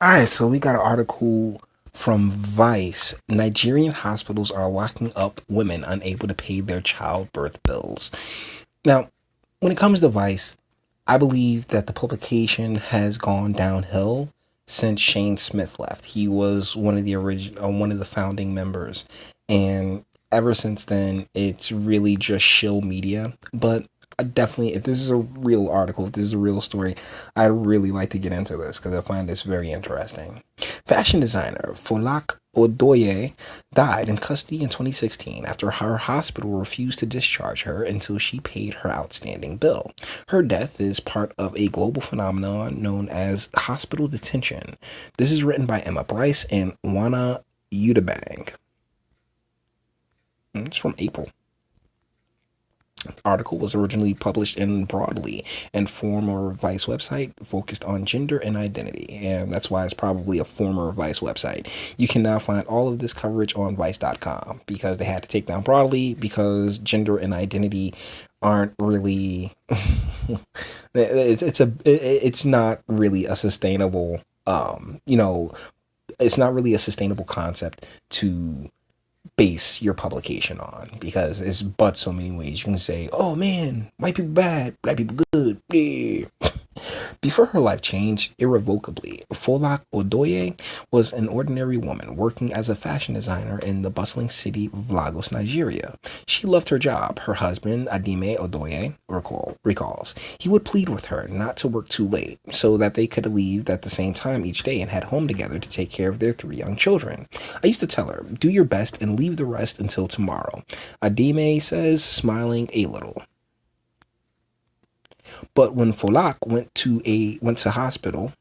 All right, so we got an article from Vice. Nigerian hospitals are locking up women unable to pay their childbirth bills. Now, when it comes to Vice, I believe that the publication has gone downhill since Shane Smith left. He was one of the one of the founding members, and ever since then, it's really just shill media. But I definitely, if this is a real article, if this is a real story, I'd really like to get into this because I find this very interesting. Fashion designer Folak Odoye died in custody in 2016 after her hospital refused to discharge her until she paid her outstanding bill. Her death is part of a global phenomenon known as hospital detention. This is written by Emma Bryce and Wana Udabang. It's from April. Article was originally published in Broadly, and former Vice website focused on gender and identity, and that's why it's probably a former Vice website. You can now find all of this coverage on Vice.com because they had to take down Broadly because gender and identity aren't really it's not really a sustainable it's not really a sustainable concept to base your publication on because it's but so many ways you can say, oh man, white people bad, black people good. Yeah. Before her life changed irrevocably, Folak Odoye was an ordinary woman working as a fashion designer in the bustling city of Lagos, Nigeria. She loved her job. Her husband, Adime Odoye, recalls. He would plead with her not to work too late so that they could leave at the same time each day and head home together to take care of their 3 young children. I used to tell her, do your best and leave the rest until tomorrow. Adime says, smiling a little. But when Folak went to the hospital.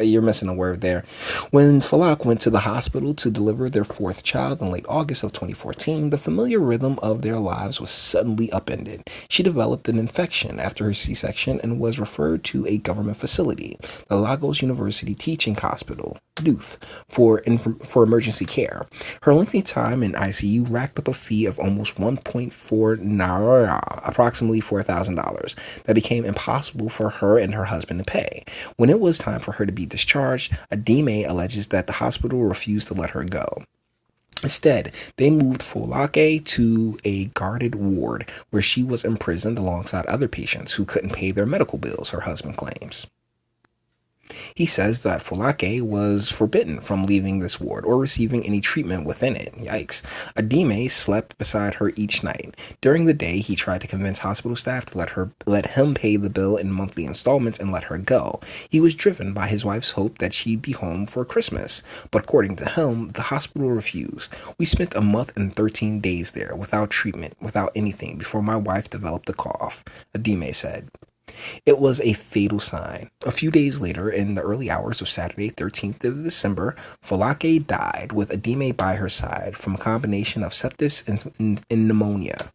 You're missing a word there. When Falak went to the hospital to deliver their 4th child in late August of 2014, the familiar rhythm of their lives was suddenly upended. She developed an infection after her C-section and was referred to a government facility, the Lagos University Teaching Hospital, Youth, for emergency care. Her lengthy time in ICU racked up a fee of almost 1.4 naira, approximately $4,000, that became impossible for her and her husband to pay. When it was time for her to be discharged, Adime alleges that the hospital refused to let her go. Instead, they moved Folake to a guarded ward where she was imprisoned alongside other patients who couldn't pay their medical bills, her husband claims. He says that Folake was forbidden from leaving this ward or receiving any treatment within it. Yikes. Adime slept beside her each night. During the day, he tried to convince hospital staff to let him pay the bill in monthly installments and let her go. He was driven by his wife's hope that she'd be home for Christmas. But according to him, the hospital refused. We spent a month and 13 days there without treatment, without anything, before my wife developed a cough, Adime said. It was a fatal sign. A few days later, in the early hours of Saturday, 13th of December, Folake died with Adime by her side from a combination of sepsis and pneumonia.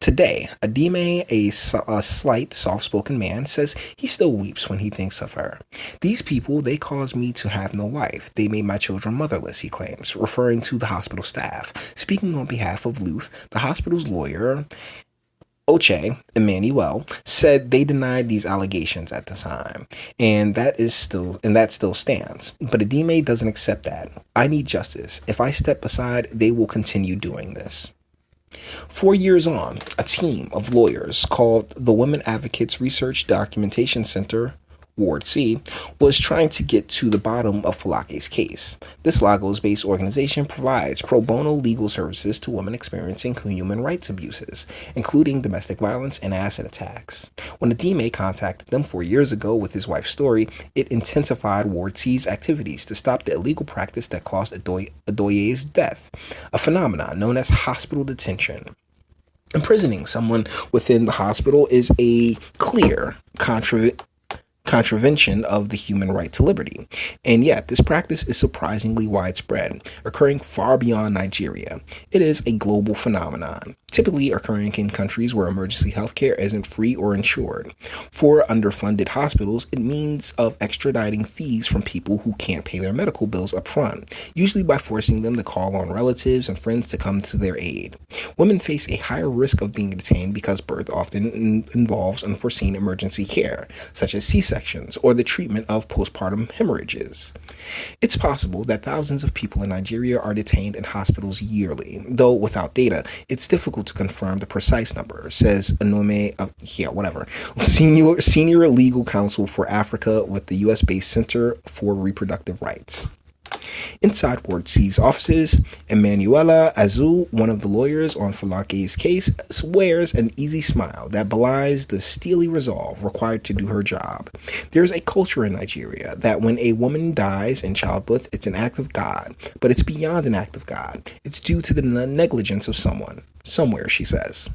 Today, Adime, a slight, soft-spoken man, says he still weeps when he thinks of her. These people, they caused me to have no wife. They made my children motherless, he claims, referring to the hospital staff. Speaking on behalf of Luth, the hospital's lawyer, Oche Emmanuel, said they denied these allegations at the time, and that still stands. But Adime doesn't accept that. I need justice. If I step aside, they will continue doing this. 4 years on, a team of lawyers called the Women Advocates Research Documentation Center, Ward C, was trying to get to the bottom of Falake's case. This Lagos-based organization provides pro bono legal services to women experiencing human rights abuses, including domestic violence and acid attacks. When Adime contacted them 4 years ago with his wife's story, it intensified Ward C's activities to stop the illegal practice that caused Adoye's death, a phenomenon known as hospital detention. Imprisoning someone within the hospital is a clear contravention of the human right to liberty. And yet, this practice is surprisingly widespread, occurring far beyond Nigeria. It is a global phenomenon. typically occurring in countries where emergency healthcare isn't free or insured. For underfunded hospitals, it means of extraditing fees from people who can't pay their medical bills up front, usually by forcing them to call on relatives and friends to come to their aid. Women face a higher risk of being detained because birth often involves unforeseen emergency care, such as C-sections or the treatment of postpartum hemorrhages. It's possible that thousands of people in Nigeria are detained in hospitals yearly, though without data, it's difficult to confirm the precise number, says Anome, senior legal counsel for Africa with the U.S.-based Center for Reproductive Rights. Inside Ward C's offices, Emanuela Azul, one of the lawyers on Falake's case, wears an easy smile that belies the steely resolve required to do her job. There's a culture in Nigeria that when a woman dies in childbirth, it's an act of God, but it's beyond an act of God. It's due to the negligence of someone, somewhere, she says.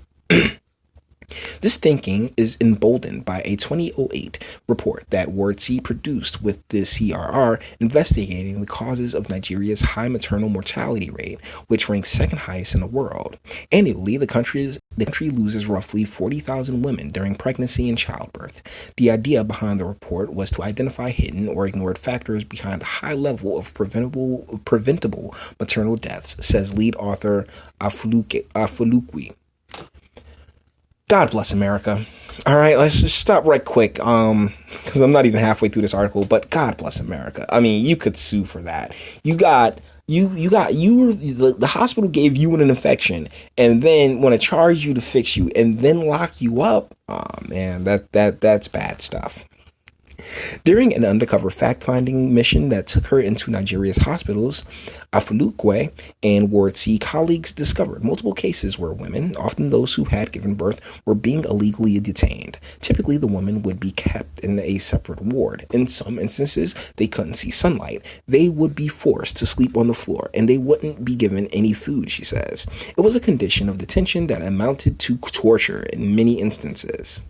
This thinking is emboldened by a 2008 report that Ward C produced with the CRR investigating the causes of Nigeria's high maternal mortality rate, which ranks second highest in the world. Annually, the country loses roughly 40,000 women during pregnancy and childbirth. The idea behind the report was to identify hidden or ignored factors behind the high level of preventable maternal deaths, says lead author Afulukwe. God bless America. All right, let's just stop right quick, because I'm not even halfway through this article. But God bless America. I mean, you could sue for that. The hospital gave you an infection, and then want to charge you to fix you, and then lock you up. Oh man, that's bad stuff. During an undercover fact-finding mission that took her into Nigeria's hospitals, Afulukwe and Ward C colleagues discovered multiple cases where women, often those who had given birth, were being illegally detained. Typically, the woman would be kept in a separate ward. In some instances, they couldn't see sunlight. They would be forced to sleep on the floor, and they wouldn't be given any food, she says. It was a condition of detention that amounted to torture in many instances.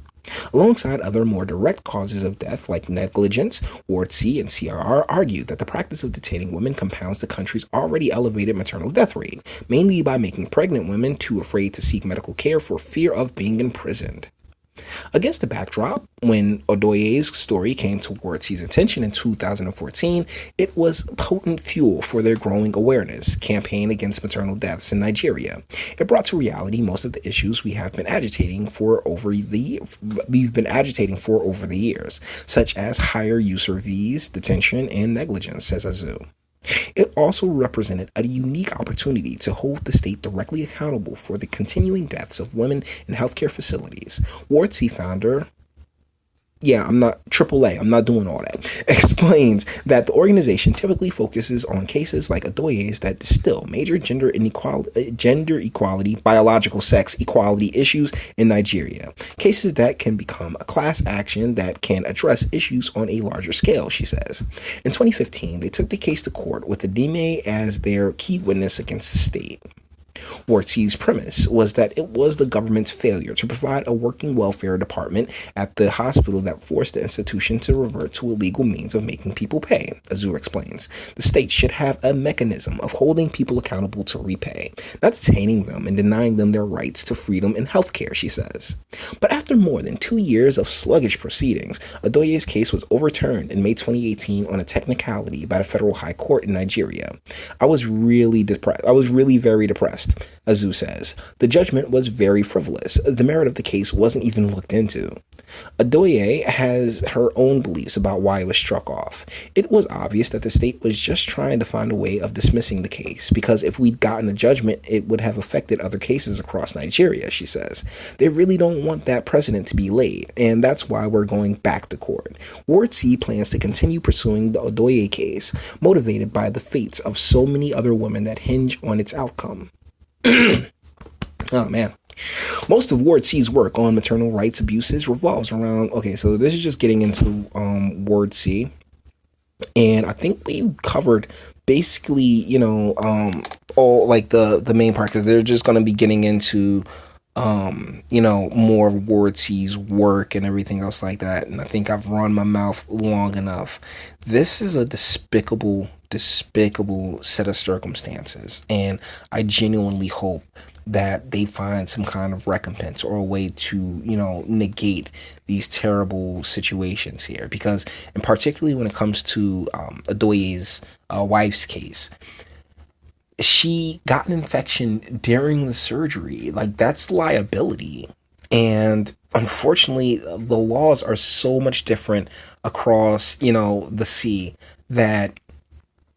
Alongside other more direct causes of death like negligence, Ward C and CRR argued that the practice of detaining women compounds the country's already elevated maternal death rate, mainly by making pregnant women too afraid to seek medical care for fear of being imprisoned. Against the backdrop, when Odoye's story came to Ward C's attention in 2014, it was potent fuel for their growing awareness campaign against maternal deaths in Nigeria. It brought to reality most of the issues we've been agitating for over the years, such as higher user fees, detention, and negligence, says Azu. It also represented a unique opportunity to hold the state directly accountable for the continuing deaths of women in healthcare facilities. Ward C founder, I'm not AAA, I'm not doing all that, explains that the organization typically focuses on cases like Odoye's that distill major gender equality, biological sex equality issues in Nigeria. Cases that can become a class action that can address issues on a larger scale, she says. In 2015, they took the case to court with Adime as their key witness against the state. Ward C's premise was that it was the government's failure to provide a working welfare department at the hospital that forced the institution to revert to illegal means of making people pay, Azur explains. The state should have a mechanism of holding people accountable to repay, not detaining them and denying them their rights to freedom and health care, she says. But after more than 2 years of sluggish proceedings, Odoye's case was overturned in May 2018 on a technicality by the Federal High Court in Nigeria. I was really very depressed. Azu says. The judgment was very frivolous. The merit of the case wasn't even looked into. Odoye has her own beliefs about why it was struck off. It was obvious that the state was just trying to find a way of dismissing the case, because if we'd gotten a judgment, it would have affected other cases across Nigeria, she says. They really don't want that precedent to be laid, and that's why we're going back to court. Ward C plans to continue pursuing the Odoye case, motivated by the fates of so many other women that hinge on its outcome. Oh man. Most of Ward C's work on maternal rights abuses revolves around, so this is just getting into Ward C. And I think we covered basically, all like the main part, because they're just going to be getting into, more of Ward C's work and everything else like that. And I think I've run my mouth long enough. This is a despicable despicable set of circumstances. And I genuinely hope that they find some kind of recompense or a way to, negate these terrible situations here. Because, and particularly when it comes to Adoye's wife's case, she got an infection during the surgery. Like, that's liability. And unfortunately, the laws are so much different across, the sea that,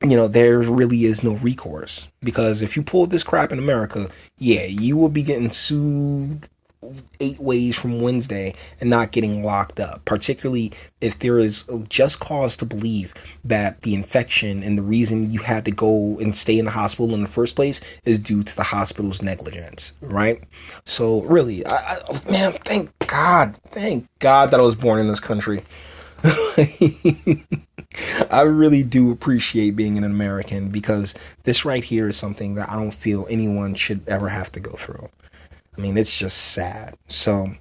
there really is no recourse. Because if you pull this crap in America, yeah, you will be getting sued 8 ways from Wednesday and not getting locked up, particularly if there is just cause to believe that the infection and the reason you had to go and stay in the hospital in the first place is due to the hospital's negligence, right? So really, man, thank God that I was born in this country. I really do appreciate being an American, because this right here is something that I don't feel anyone should ever have to go through. I mean, it's just sad. So,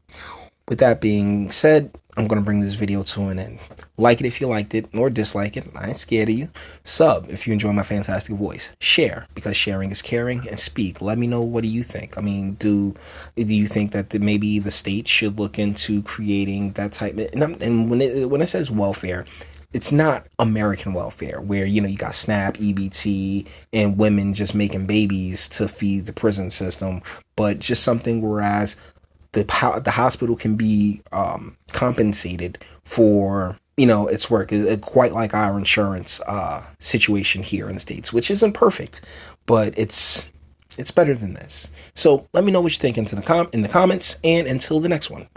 with that being said, I'm going to bring this video to an end. Like it if you liked it, or dislike it. I ain't scared of you. Sub if you enjoy my fantastic voice. Share, because sharing is caring. And speak. Let me know, what do you think? I mean, do you think that maybe the state should look into creating that type of... And when it says welfare, it's not American welfare where, you got SNAP, EBT, and women just making babies to feed the prison system, but just something whereas the hospital can be compensated for, its work. Quite like our insurance situation here in the States, which isn't perfect, but it's better than this. So let me know what you think in the comments, and until the next one.